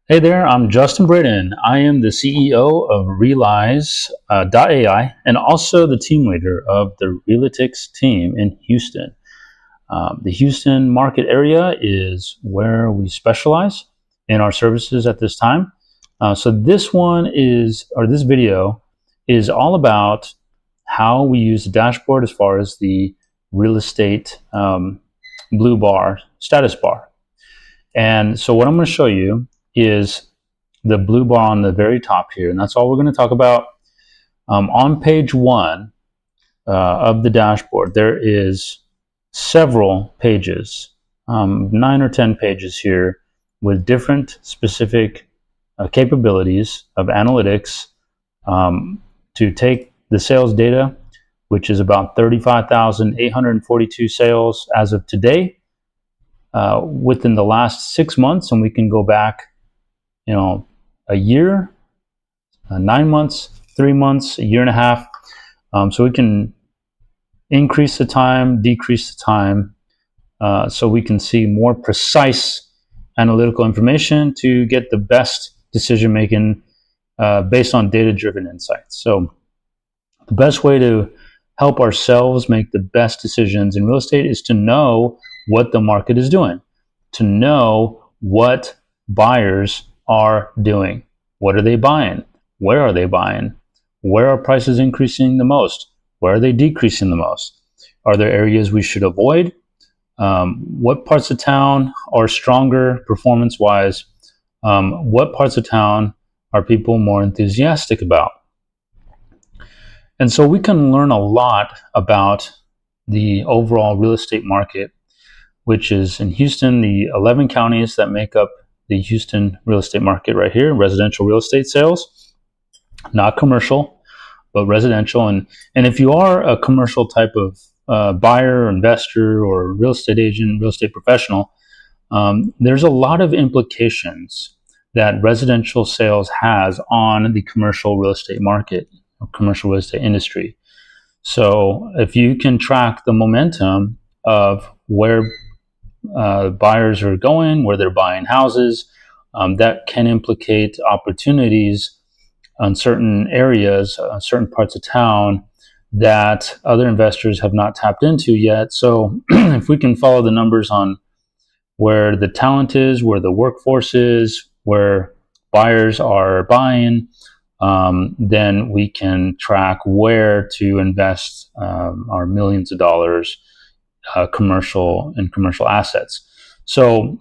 Hey there, I'm Justin Britton. I am the CEO of Realize.ai and also the team leader of the Realytics team in Houston. The Houston market area is where we specialize in our services at this time. So this video is all about how we use the dashboard as far as the real estate blue bar, status bar. And so what I'm going to show you is the blue bar on the very top here, and that's all we're going to talk about. On page one of the dashboard, there is several pages, 9 or 10 pages here, with different specific capabilities of analytics to take the sales data, which is about 35,842 sales as of today, within the last 6 months, and we can go back, a year, 9 months, 3 months, a year and a half. So we can increase the time, decrease the time, so we can see more precise analytical information to get the best decision making based on data-driven insights. So the best way to help ourselves make the best decisions in real estate is to know what the market is doing, to know what buyers are doing. What are they buying? Where are they buying? Where are prices increasing the most? Where are they decreasing the most? Are there areas we should avoid? What parts of town are stronger performance-wise? What parts of town are people more enthusiastic about? And so we can learn a lot about the overall real estate market, which is in Houston, the 11 counties that make up the Houston real estate market right here, residential real estate sales, not commercial, but residential. And if you are a commercial type of buyer, investor, or real estate agent, real estate professional, there's a lot of implications that residential sales has on the commercial real estate market, commercial real estate industry. So if you can track the momentum of where buyers are going, where they're buying houses, that can implicate opportunities on certain areas, certain parts of town that other investors have not tapped into yet. So if we can follow the numbers on where the talent is, where the workforce is, where buyers are buying, then we can track where to invest our millions of dollars commercial assets. So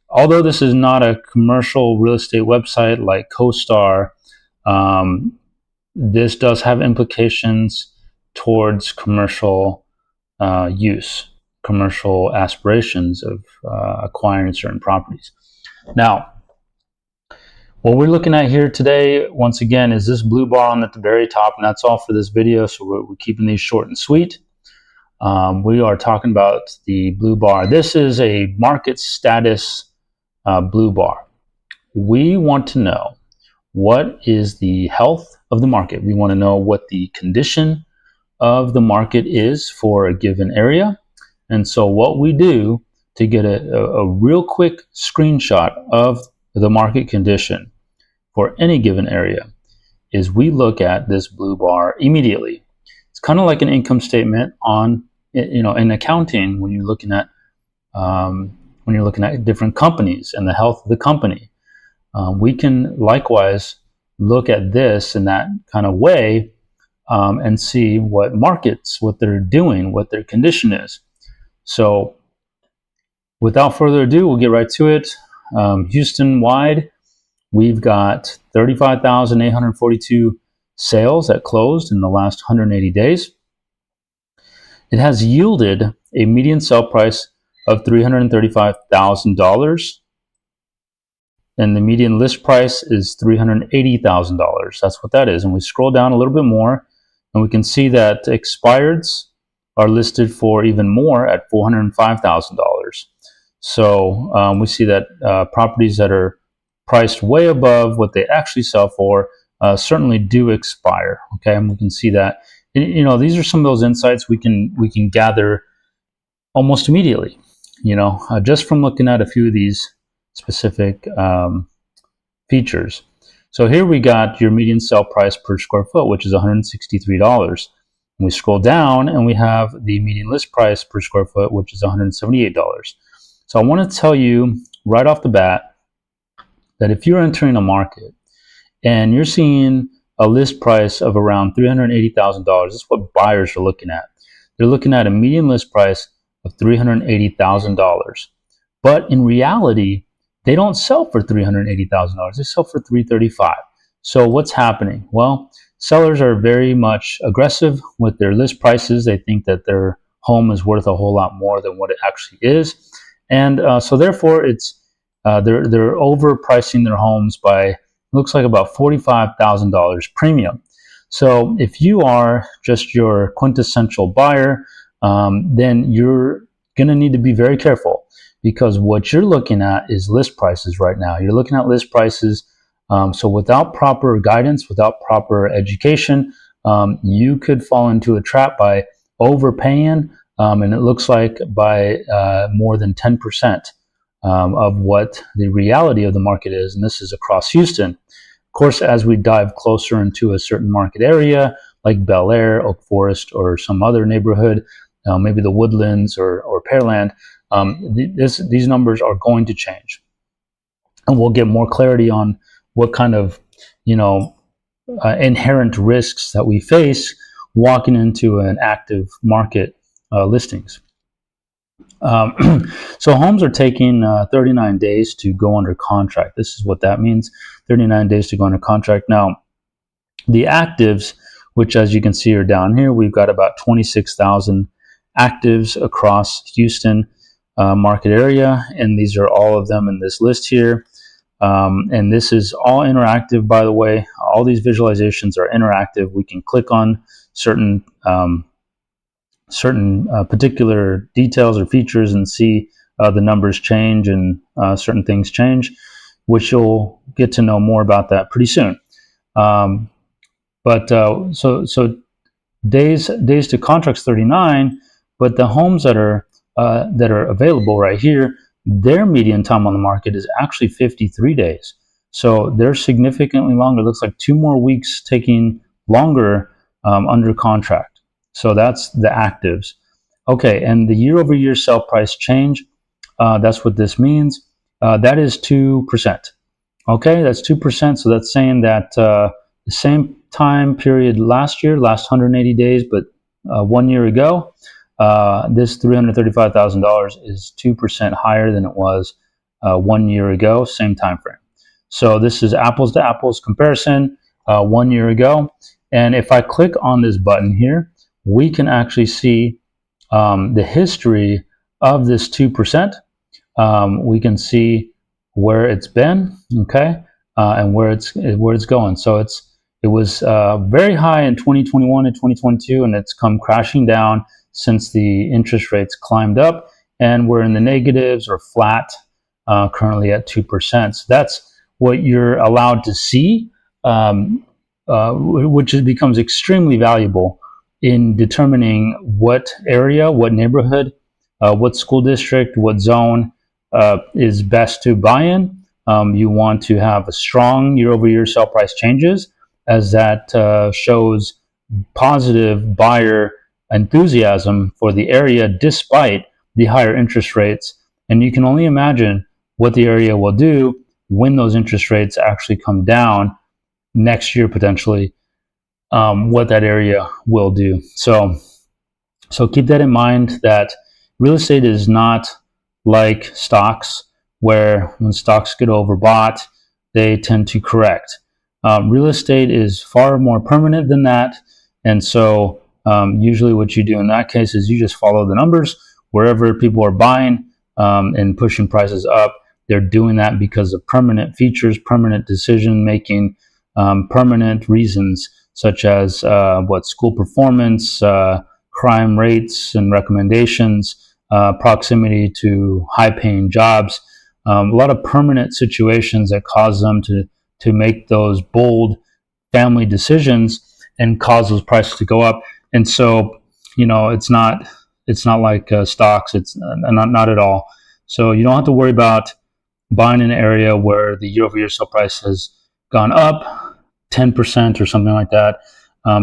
although this is not a commercial real estate website like CoStar, this does have implications towards commercial use, commercial aspirations of acquiring certain properties. Now, what we're looking at here today, once again, is this blue bar on at the very top, and that's all for this video, so we're keeping these short and sweet. We are talking about the blue bar. This is a market status blue bar. We want to know what is the health of the market. We want to know what the condition of the market is for a given area. And so what we do to get a real quick screenshot of the market condition for any given area is we look at this blue bar immediately. It's kind of like an income statement on, in accounting when you're looking at different companies and the health of the company. We can likewise look at this in that kind of way and see what markets, what they're doing, what their condition is. So without further ado, we'll get right to it. Houston wide, we've got 35,842 sales that closed in the last 180 days. It has yielded a median sale price of $335,000, and the median list price is $380,000. That's what that is. And we scroll down a little bit more, and we can see that expireds are listed for even more at $405,000. So we see that properties that are priced way above what they actually sell for certainly do expire. Okay, and we can see that. These are some of those insights we can gather almost immediately. Just from looking at a few of these specific features. So here we got your median sale price per square foot, which is $163. And we scroll down and we have the median list price per square foot, which is $178. So I want to tell you right off the bat that if you're entering a market and you're seeing a list price of around $380,000, this is what buyers are looking at. They're looking at a median list price of $380,000. But in reality, they don't sell for $380,000. They sell for $335,000. So what's happening? Well, sellers are very much aggressive with their list prices. They think that their home is worth a whole lot more than what it actually is, and so therefore, it's they're overpricing their homes by, looks like, about $45,000 premium. So if you are just your quintessential buyer, then you're going to need to be very careful, because what you're looking at is list prices right now. You're looking at list prices. So without proper guidance, without proper education, you could fall into a trap by overpaying, and it looks like by more than 10% of what the reality of the market is. And this is across Houston. Of course, as we dive closer into a certain market area, like Bel Air, Oak Forest, or some other neighborhood, maybe the Woodlands or Pearland, these numbers are going to change, and we'll get more clarity on what kind of inherent risks that we face walking into an active market listings. So homes are taking 39 days to go under contract. This is what that means: 39 days to go under contract. Now, the actives, which as you can see are down here, we've got about 26,000 actives across Houston market area, and these are all of them in this list here. And this is all interactive, by the way. All these visualizations are interactive. We can click on certain particular details or features and see the numbers change and certain things change, which you'll get to know more about that pretty soon. So days to contracts 39, but the homes that are available right here, their median time on the market is actually 53 days. So they're significantly longer. It looks like 2 more weeks taking longer under contract. So that's the actives. Okay, and the year-over-year sale price change, that's what this means. That is 2%. Okay, that's 2%. So that's saying that the same time period last year, last 180 days, but 1 year ago, this $335,000 is 2% higher than it was 1 year ago, same time frame. So this is apples to apples comparison 1 year ago. And if I click on this button here, we can actually see the history of this 2%. We can see where it's been, okay, and where it's going. So it was very high in 2021 and 2022, and it's come crashing down since the interest rates climbed up, and we're in the negatives or flat currently at 2%. So that's what you're allowed to see, which becomes extremely valuable in determining what area, what neighborhood, what school district, what zone is best to buy in. You want to have a strong year-over-year sale price changes, as that shows positive buyer enthusiasm for the area despite the higher interest rates. And you can only imagine what the area will do when those interest rates actually come down next year, potentially, what that area will do. So keep that in mind, that real estate is not like stocks, where when stocks get overbought, they tend to correct. Real estate is far more permanent than that. And so usually what you do in that case is you just follow the numbers. Wherever people are buying and pushing prices up, they're doing that because of permanent features, permanent decision making, permanent reasons, such as school performance, crime rates and recommendations, proximity to high-paying jobs, a lot of permanent situations that cause them to make those bold family decisions and cause those prices to go up. And so, it's not like stocks. It's not at all. So you don't have to worry about buying an area where the year-over-year sale price has gone up 10% or something like that,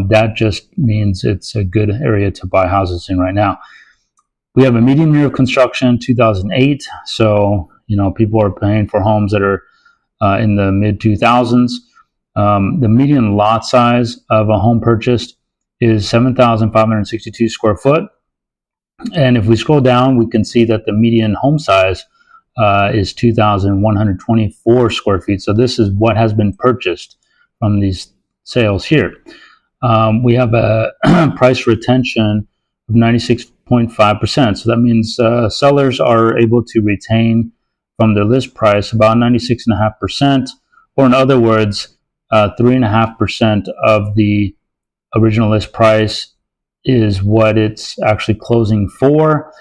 that just means it's a good area to buy houses in right now. We have a median year of construction, 2008. So, people are paying for homes that are in the mid 2000s. The median lot size of a home purchased is 7,562 square foot. And if we scroll down, we can see that the median home size is 2,124 square feet. So this is what has been purchased from these sales here. We have a price retention of 96.5%. So that means sellers are able to retain from their list price about 96.5%, or in other words, 3.5% of the original list price is what it's actually closing for.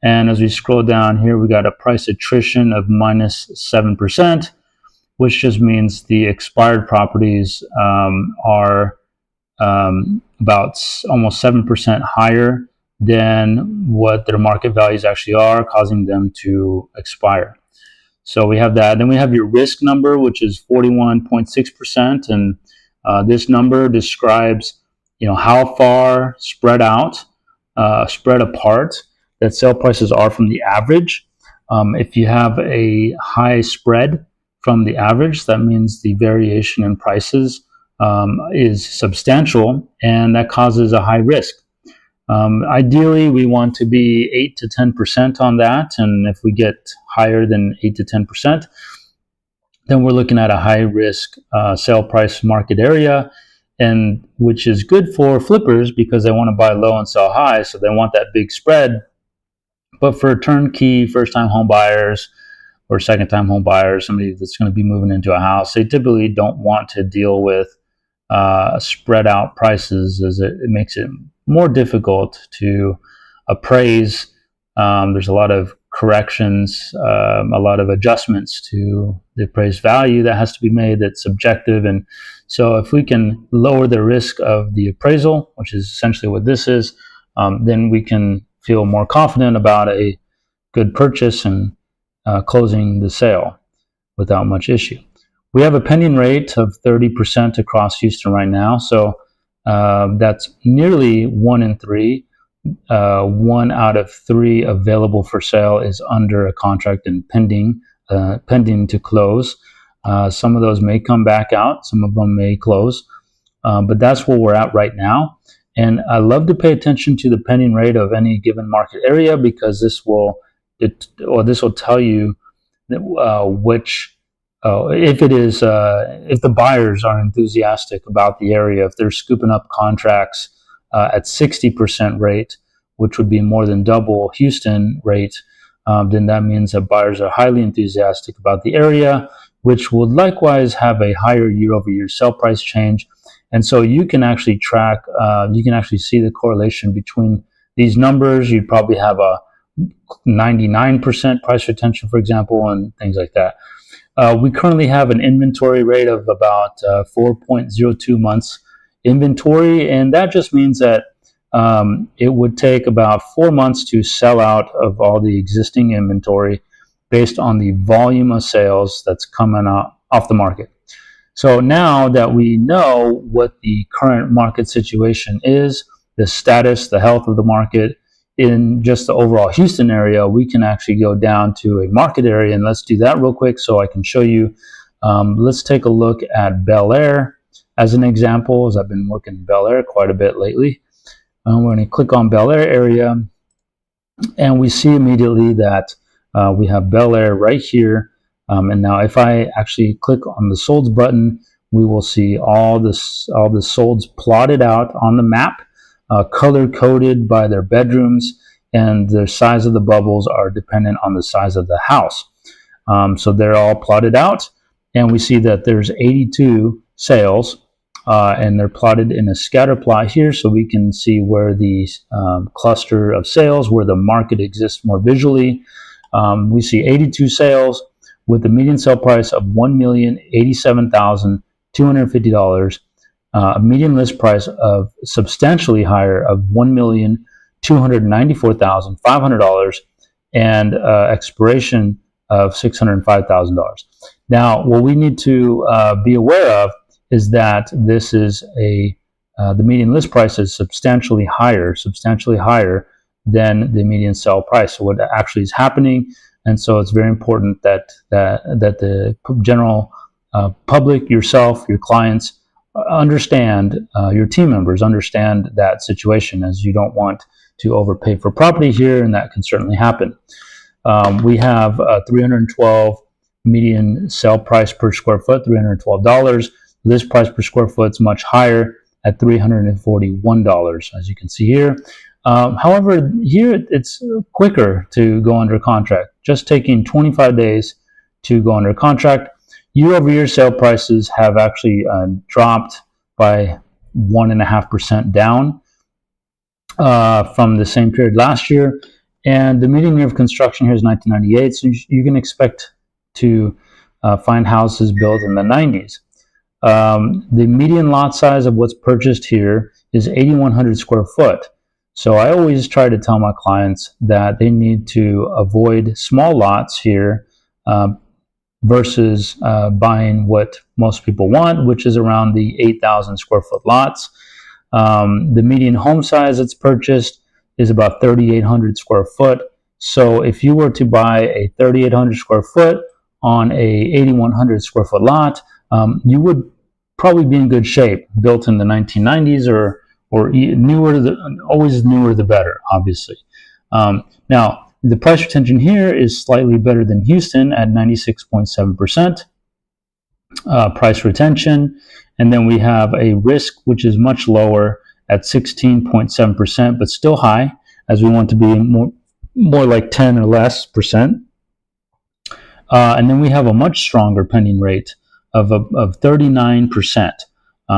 And as we scroll down here, we got a price attrition of minus 7%, which just means the expired properties are about almost 7% higher than what their market values actually are, causing them to expire. So we have that. Then we have your risk number, which is 41.6%. And this number describes, how far spread apart that sale prices are from the average. If you have a high spread from the average, that means the variation in prices is substantial, and that causes a high risk. Ideally, we want to be 8 to 10% on that, and if we get higher than 8 to 10%, then we're looking at a high risk sale price market area, and which is good for flippers because they want to buy low and sell high, so they want that big spread. But for turnkey, first-time home buyers or second-time home buyers, somebody that's going to be moving into a house, they typically don't want to deal with spread out prices, as it makes it more difficult to appraise. There's a lot of corrections, a lot of adjustments to the appraised value that has to be made that's subjective. And so if we can lower the risk of the appraisal, which is essentially what this is, then we can feel more confident about a good purchase and closing the sale without much issue. We have a pending rate of 30% across Houston right now. So that's nearly 1 in 3. 1 out of 3 available for sale is under a contract and pending to close. Some of those may come back out. Some of them may close. But that's where we're at right now. And I love to pay attention to the pending rate of any given market area, because this will tell you if the buyers are enthusiastic about the area, if they're scooping up contracts at 60% rate, which would be more than double Houston rate, then that means that buyers are highly enthusiastic about the area, which would likewise have a higher year-over-year sale price change. And so you can actually track, you can actually see the correlation between these numbers. You'd probably have a 99% price retention, for example, and things like that. We currently have an inventory rate of about 4.02 months inventory, and that just means that it would take about 4 months to sell out of all the existing inventory based on the volume of sales that's coming off the market. So now that we know what the current market situation is, the status, the health of the market in just the overall Houston area, we can actually go down to a market area, and let's do that real quick so I can show you. Let's take a look at Bel Air as an example, as I've been working in Bel Air quite a bit lately. We're going to click on Bel Air area, and we see immediately that we have Bel Air right here. And now if I actually click on the solds button, we will see all the solds plotted out on the map, color-coded by their bedrooms, and the size of the bubbles are dependent on the size of the house. So they're all plotted out, and we see that there's 82 sales, and they're plotted in a scatter plot here, so we can see where the cluster of sales, where the market exists more visually. We see 82 sales with a median sale price of $1,087,250, a median list price of substantially higher of $1,294,500, and expiration of $605,000. Now, what we need to be aware of is that this is the median list price is substantially higher than the median sell price. So what actually is happening, and so it's very important that the general public, yourself, your clients, understand, your team members understand that situation, as you don't want to overpay for property here, and that can certainly happen. We have 312 median sale price per square foot, $312. List price per square foot is much higher at $341, as you can see here. However, here it's quicker to go under contract, just taking 25 days to go under contract. Year-over-year sale prices have actually dropped by 1.5% down from the same period last year. And the median year of construction here is 1998, so you can expect to find houses built in the 90s. The median lot size of what's purchased here is 8,100 square foot. So I always try to tell my clients that they need to avoid small lots here versus buying what most people want, which is around the 8,000 square foot lots. The median home size that's purchased is about 3,800 square foot. So if you were to buy a 3,800 square foot on a 8,100 square foot lot, you would probably be in good shape, built in the 1990s or newer. Always newer the better, obviously. Now, the price retention here is slightly better than Houston at 96.7% price retention. And then we have a risk which is much lower at 16.7%, but still high, as we want to be more like 10 or less percent. And then we have a much stronger pending rate of 39%.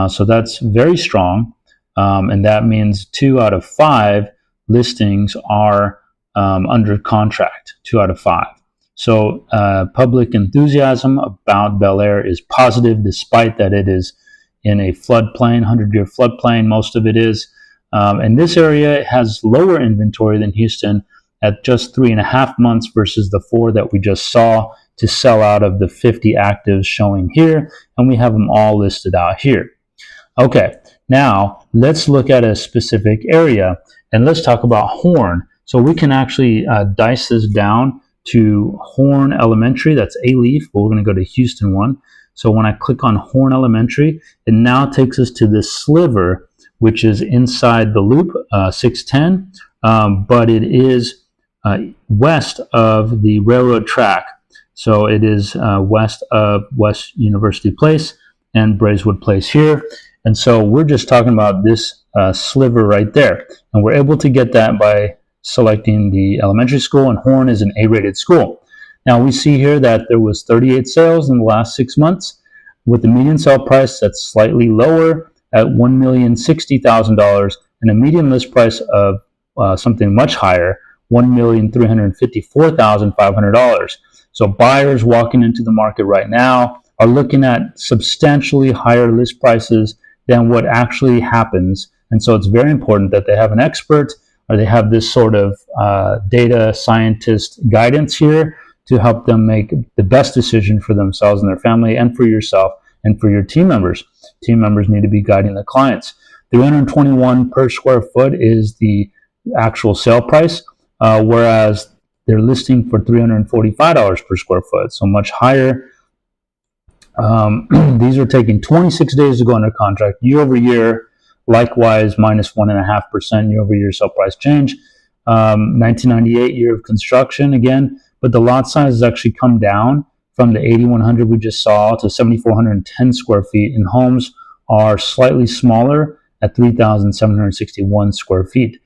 So that's very strong. And that means 2 out of 5 listings are under contract, 2 out of 5. So public enthusiasm about Bel Air is positive, despite that it is in a floodplain, 100-year floodplain, most of it is. And this area has lower inventory than Houston at just 3.5 months versus the 4 that we just saw to sell out of the 50 actives showing here. And we have them all listed out here. Okay, now let's look at a specific area, and let's talk about Horn. So we can actually dice this down to Horn Elementary. That's A-Leaf, but we're going to go to Houston one. So when I click on Horn Elementary, it now takes us to this sliver, which is inside the loop, 610, but it is west of the railroad track. So it is west of West University Place and Braeswood Place here. And so we're just talking about this sliver right there. And we're able to get that by selecting the elementary school, and Horn is an A-rated school. Now we see here that there was 38 sales in the last 6 months, with the median sale price that's slightly lower at $1,060,000 and a median list price of something much higher, $1,354,500. So buyers walking into the market right now are looking at substantially higher list prices than what actually happens. And so it's very important that they have an expert, or they have this sort of data scientist guidance here to help them make the best decision for themselves and their family, and for yourself and for your team members. Team members need to be guiding the clients. $321 per square foot is the actual sale price, whereas they're listing for $345 per square foot, so much higher. These are taking 26 days to go under contract. Year over year, likewise, minus 1.5% year over year sale price change. 1998 year of construction again, but the lot size has actually come down from the 8,100 we just saw to 7,410 square feet, and homes are slightly smaller at 3,761 square feet.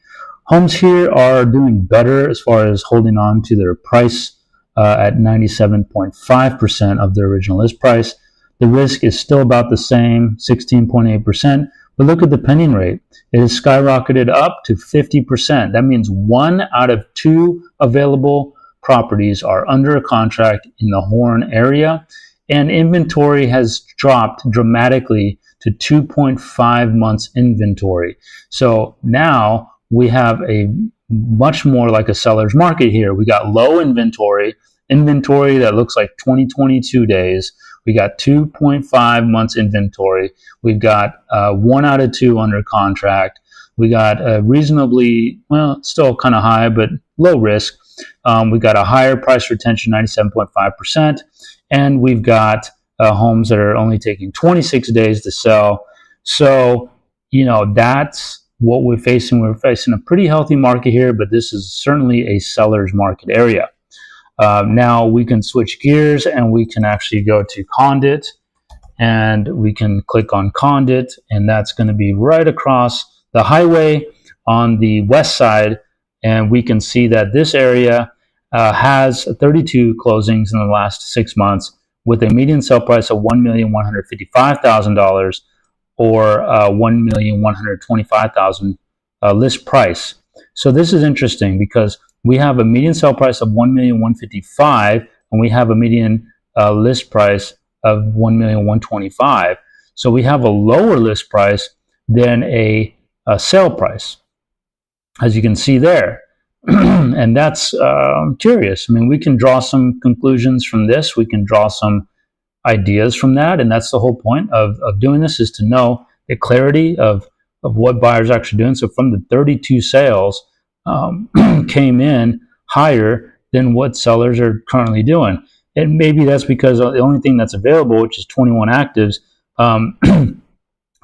Homes here are doing better as far as holding on to their price at 97.5% of their original list price. The risk is still about the same, 16.8%, but look at the pending rate. It has skyrocketed up to 50%. That means 1 out of 2 available properties are under a contract in the Horn area, and inventory has dropped dramatically to 2.5 months inventory. So now we have a much more like a seller's market here. We got low inventory, inventory that looks like 2022 days. We got 2.5 months inventory. We've got 1 out of 2 under contract. We got a reasonably, well, still kind of high, but low risk. We got a higher price retention, 97.5%. And we've got homes that are only taking 26 days to sell. So, that's what we're facing. We're facing a pretty healthy market here, but this is certainly a seller's market area. Now we can switch gears and we can actually go to Condit, and we can click on Condit, and that's going to be right across the highway on the west side. And we can see that this area has 32 closings in the last 6 months with a median sale price of $1,155,000 or $1,125,000 list price. So this is interesting because we have a median sale price of $1,155,000 and we have a median list price of $1,125,000. So we have a lower list price than a sale price, as you can see there. And that's curious. I mean, we can draw some conclusions from this. We can draw some ideas from that. And that's the whole point of doing this, is to know the clarity of what buyers are actually doing. So from the 32 sales came in higher than what sellers are currently doing. And maybe that's because the only thing that's available, which is 21 actives,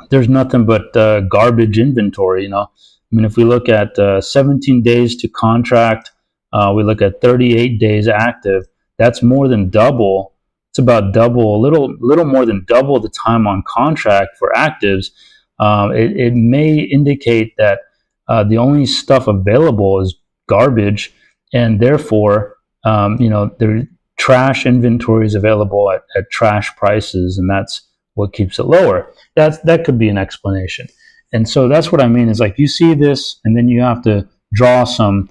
there's nothing but garbage inventory, I mean, if we look at 17 days to contract, we look at 38 days active, that's more than double. It's about double, a little more than double the time on contract for actives. It may indicate that the only stuff available is garbage, and therefore, there trash inventory is available at trash prices, and that's what keeps it lower. That could be an explanation. And so that's what I mean, is like you see this and then you have to draw some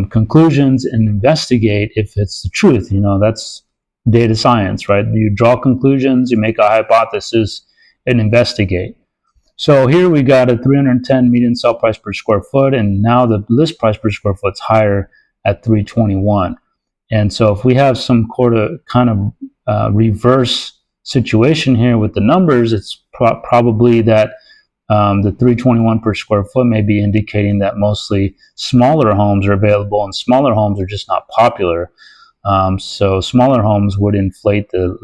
conclusions and investigate if it's the truth. That's data science, right? You draw conclusions, you make a hypothesis, and investigate. So here we got a 310 median sell price per square foot, and now the list price per square foot is higher at 321. And so if we have some kind of reverse situation here with the numbers, it's probably that the 321 per square foot may be indicating that mostly smaller homes are available, and smaller homes are just not popular. So smaller homes would inflate the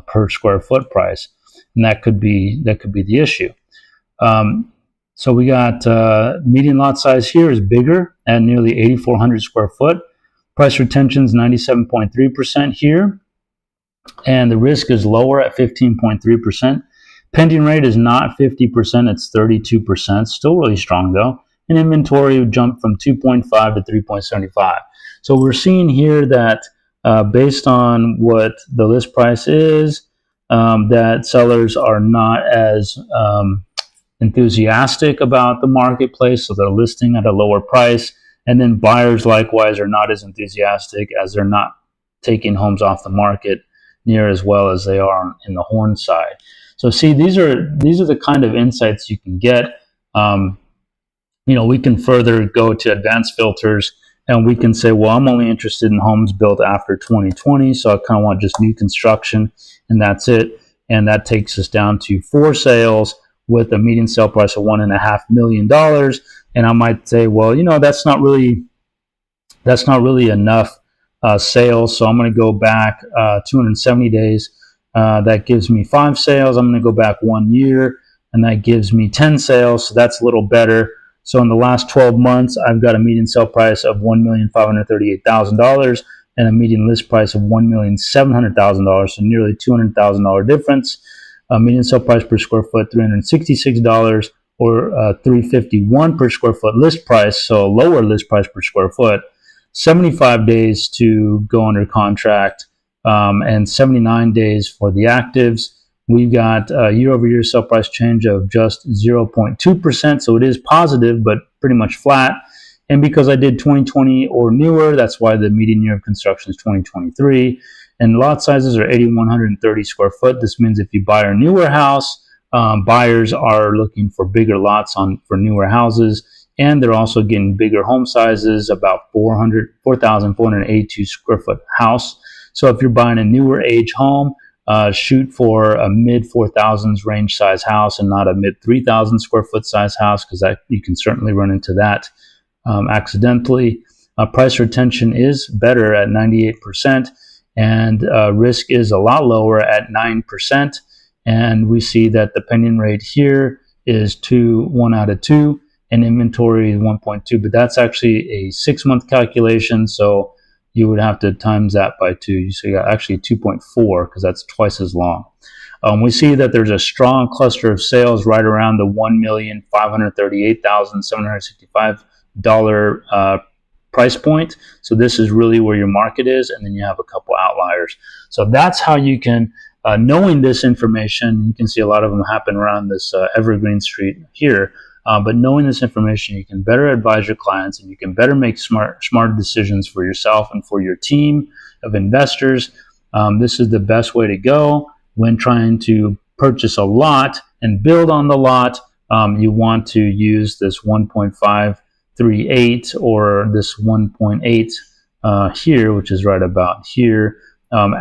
per square foot price, and that could be the issue. So we got median lot size here is bigger at nearly 8,400 square foot. Price retention is 97.3% here, and the risk is lower at 15.3%. Pending rate is not 50%, it's 32%. Still really strong though. And inventory jumped from 2.5 to 3.75. So we're seeing here that based on what the list price is, that sellers are not as enthusiastic about the marketplace, so they're listing at a lower price. And then buyers likewise are not as enthusiastic, as they're not taking homes off the market near as well as they are in the Horn side. So see, these are the kind of insights you can get. We can further go to advanced filters, and we can say, well, I'm only interested in homes built after 2020, so I kind of want just new construction, and that's it. And that takes us down to 4 sales with a median sale price of $1.5 million. And I might say, well, that's not really enough sales. So I'm going to go back 270 days. That gives me 5 sales. I'm going to go back 1 year, and that gives me 10 sales. So that's a little better. So in the last 12 months, I've got a median sale price of $1,538,000 and a median list price of $1,700,000. So nearly $200,000 difference. Median sale price per square foot, $366, or $351 per square foot list price. So a lower list price per square foot. 75 days to go under contract, and 79 days for the actives. We've got a year-over-year sale price change of just 0.2%, so it is positive, but pretty much flat. And because I did 2020 or newer, that's why the median year of construction is 2023. And lot sizes are 8,130 square foot. This means if you buy a newer house, buyers are looking for bigger lots for newer houses. and they're also getting bigger home sizes, about 4,482 square foot house. So if you're buying a newer age home, shoot for a mid 4,000s range size house and not a mid 3,000 square foot size house, because that you can certainly run into that accidentally. Price retention is better at 98%, and risk is a lot lower at 9%. And we see that the pending rate here is 1 out of 2, and inventory is 1.2, but that's actually a 6-month calculation, so you would have to times that by 2. So you got actually 2.4, because that's twice as long. We see that there's a strong cluster of sales right around the $1,538,765 price point. So this is really where your market is, and then you have a couple outliers. So that's how you can, knowing this information, you can see a lot of them happen around this Evergreen Street here. But knowing this information, you can better advise your clients, and you can better make smart decisions for yourself and for your team of investors. This is the best way to go when trying to purchase a lot and build on the lot. You want to use this 1.538 or this 1.8 here, which is right about here,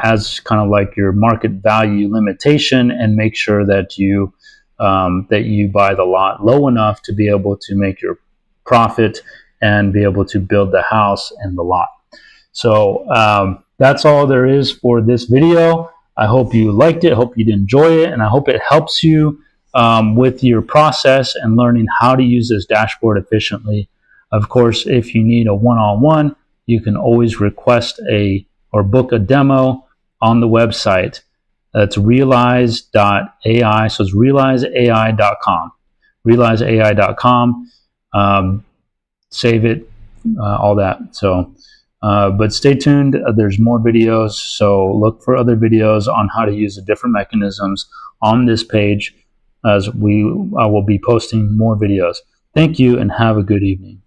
as kind of like your market value limitation, and make sure that you buy the lot low enough to be able to make your profit and be able to build the house and the lot. So that's all there is for this video. I hope you liked it, hope you'd enjoy it, and I hope it helps you with your process and learning how to use this dashboard efficiently. Of course, if you need a one-on-one, you can always request or book a demo on the website. That's realize.ai. So it's realizeai.com. Realizeai.com. Save it, all that. So, but stay tuned. There's more videos. So look for other videos on how to use the different mechanisms on this page, as I will be posting more videos. Thank you, and have a good evening.